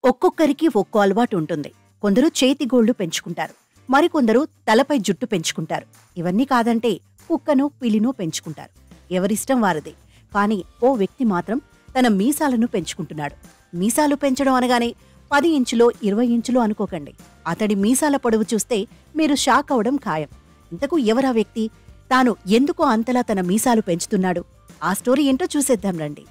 ఒక్కొక్కరికి ఒక్కో అలవాటు ఉంటుంది. కొందరు చేతి గోళ్లు పెంచుకుంటారు, మరికొందరు తలపై జుట్టు పెంచుకుంటారు. ఇవన్నీ కాదంటే కుక్కను పిల్లినో పెంచుకుంటారు. ఎవరిష్టం వారిదే. కాని ఓ వ్యక్తి మాత్రం తన మీసాలను పెంచుకుంటున్నాడు. మీసాలు పెంచడం అనగానే 10 ఇంచులో 20 ఇంచులో అనుకోకండి. అతడి మీసాల పొడవు చూస్తే మీరు షాక్ అవడం ఖాయం. ఇంతకు ఎవరా వ్యక్తి? తాను ఎందుకో అంతలా తన మీసాలు పెంచుతున్నాడు? ఆ స్టోరీ ఏంటో చూసేద్దాం రండి.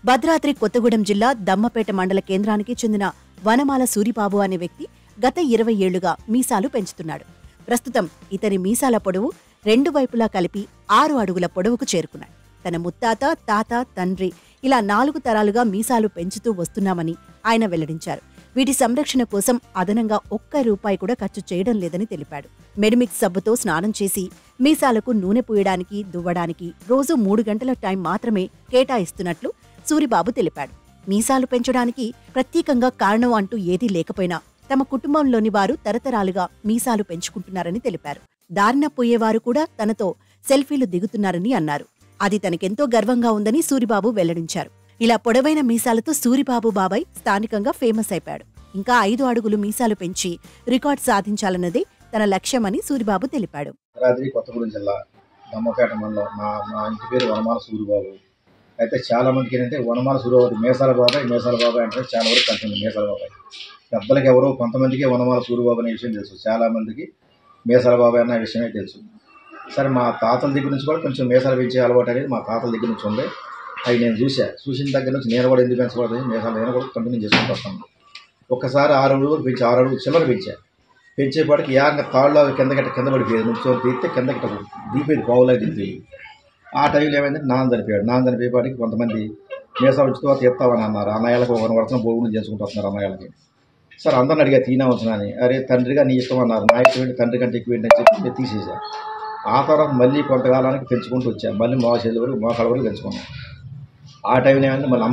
భద్రాద్రి కొత్తగూడెం జిల్లా దమ్మపేట మండల కేంద్రానికి చెందిన వనమాల సూరిబాబు అనే వ్యక్తి గత 20 ఏళ్లుగా మీసాలు పెంచుతున్నాడు. ప్రస్తుతం ఇతని మీసాల పొడవు 2 వైపులా కలిపి 6 అడుగుల పొడవుకు చేరుకున్నాడు. తన ముత్తాత, తాత, తండ్రి ఇలా 4 తరాలుగా మీసాలు పెంచుతూ వస్తున్నామని ఆయన వెల్లడించారు. వీటి సంరక్షణ కోసం అదనంగా ₹1 కూడా ఖర్చు చేయడం లేదని తెలిపాడు. మెడిమిక్స్ సబ్బుతో స్నానం చేసి మీసాలకు నూనె పూయడానికి, దువ్వడానికి రోజు 3 గంటల టైం మాత్రమే కేటాయిస్తున్నట్లు సూరిబాబు తెలిపాడు. మీసాలు పెంచడానికి ప్రత్యేకంగా కారణం అంటూ ఏదీ లేకపోయినా తమ కుటుంబంలోని వారు తరతరాలుగా మీసాలు పెంచుకుంటున్నారని తెలిపారు. దారిన పోయేవారు కూడా తనతో సెల్ఫీలు దిగుతున్నారని అన్నారు. అది తనకెంతో గర్వంగా ఉందని సూరిబాబు వెల్లడించారు. ఇలా పొడవైన మీసాలతో సూరిబాబు బాబాయ్ స్థానికంగా ఫేమస్ అయిపోయాడు. ఇంకా 5 అడుగులు మీసాలు పెంచి రికార్డ్ సాధించాలన్నదే తన లక్ష్యమని సూరిబాబు తెలిపాడు. కొత్తగూడెం జిల్లా దమ్మపేట మండలం. మా ఇంటి పేరు వనమాల సూరిబాబు. అయితే చాలా మందికి ఏంటంటే వనమాల సూరిబాబు మీసాల బాబాయ్ అంటే చాలా వరకు కలిసింది. మీసాల బాబాయ్ పెద్దలకి ఎవరో కొంతమందికి వనమాల సూరిబాబు అనే విషయం తెలుసు, చాలా మందికి మీసాల బాబాయ్ అన్న విషయమే తెలుసు. సరే, మా తాతల దగ్గర నుంచి కూడా కొంచెం మీసాలు పెంచే అలవాటు అనేది మా తాతల దగ్గర నుంచి ఉంది. అవి నేను చూసిన దగ్గర నుంచి నేను కూడా ఎందుకు పెంచబడుతుంది మీసాలు నేను కూడా కంటిన్యూ చేసుకుంటూ వస్తాను. ఒక్కసారి 6 అడుగులు పెంచి 6 అడుగులు చిల్లర పెంచేపాటికి యాగంగా తాళ్ళలో కింద పడిపోయేది. నుంచి తీస్తే కిందకి దిగిపోయేది, పావులా దిగిపోయి. ఆ టైంలో ఏమైందంటే నాన్న చనిపోయేపాటికి కొంతమంది మీసాలు ఉంచుతో తీస్తామని అన్నారు. అన్నయ్యలకు ఒక వర్షం బోగులు చేసుకుంటూ వస్తున్నారు అన్నయ్యలకి. సరే, అందరిని అడిగా తీనవచ్చునా అని. అరే తండ్రిగా నీ ఇష్టం అన్నారు. నా ఇష్టం ఏంటి, తండ్రి కంటే ఎక్కువ ఏంటని చెప్పి నేను తీసేసా. ఆ తర్వాత మళ్ళీ కొంతకాలానికి పెంచుకుంటూ వచ్చాను. మళ్ళీ మోకాళ్ళ వరకు పెంచుకున్నాను. ఆ టైంలో ఏమైంది, మళ్ళీ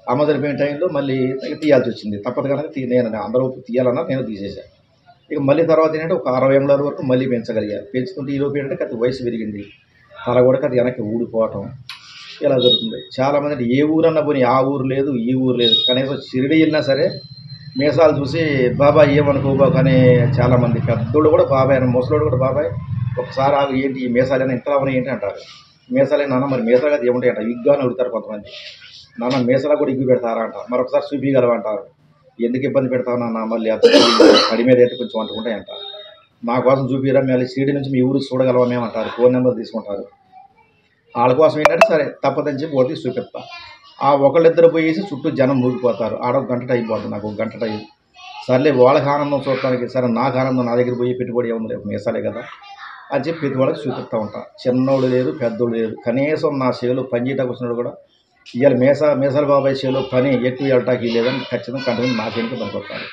అమ్మ చనిపోయిన టైంలో మళ్ళీ తీయాల్సి వచ్చింది. తప్పదు కనుక నేను అందరూ తీయాలన్నా నేను తీసేసాను. ఇక మళ్ళీ తర్వాత ఏంటంటే ఒక 60 ఏళ్ళ వరకు మళ్ళీ పెంచగలిగాను. పెంచుకుంటే ఈలోపు ఏంటంటే అది వయసు పెరిగింది, తల కూడా అది వెనక్కి ఊడిపోవటం ఇలా జరుగుతుంది. చాలామంది ఏ ఊరన్నా పోనీ ఆ ఊరు లేదు ఈ ఊరు లేదు, కనీసం షిరిడి వెళ్ళినా సరే మీసాలు చూసి బాబాయ్ ఏమనుకోబాకు అనే చాలామంది పెద్దోళ్ళు కూడా బాబాయ్ అని, ముసలోడు కూడా బాబాయ్ ఒకసారి ఆగు ఏంటి ఈ మీసాలైనా ఇంతలా ఉన్నాయి ఏంటి అంటారు. మీసాలే నాన్న, మరి మీసాలు కదా ఏముంటాయి అంట, విగ్గాని అడుగుతారు కొంతమంది. నాన్న మీసాలకు కూడా ఇగ్గు పెడతారా అంట. మరొకసారి చూపించగలవంటారు. ఎందుకు ఇబ్బంది పెడతావు నాన్న, మళ్ళీ కడి మీద అయితే కొంచెం అంటుకుంటాయంట. మా కోసం చూపిరా, మళ్ళీ షిరిడి నుంచి మీ ఊరు చూడగలమేమంటారు. ఫోన్ నెంబర్ తీసుకుంటారు. వాళ్ళ కోసం ఏంటంటే సరే తప్పదని చెప్పి ఒకటి చూపిస్తా. ఆ ఒకళ్ళిద్దరు పోయేసి చుట్టూ జనం మూగిపోతారు. ఆడ 1 గంట టైం పోతుంది, నాకు 1 గంట టైం. సర్లే వాళ్ళకి ఆనందం చూడటానికి, సరే నాకు ఆనందం, నా దగ్గర పోయి పెట్టుబడి ఏముంది మీసాలే కదా అని చెప్పి ప్రతి వాళ్ళకి చూపిస్తూ ఉంటా. చిన్నోడు లేదు పెద్దోడు లేదు, కనీసం నా చేలో పని చేయటానికి వచ్చినాడు కూడా ఇవాళ మీసాల బాబాయ్ చేలో పని ఎక్కువ వెళ్ళటానికి లేదని ఖచ్చితంగా కంటిన్యూ నాకేంటి పనికొస్తాను.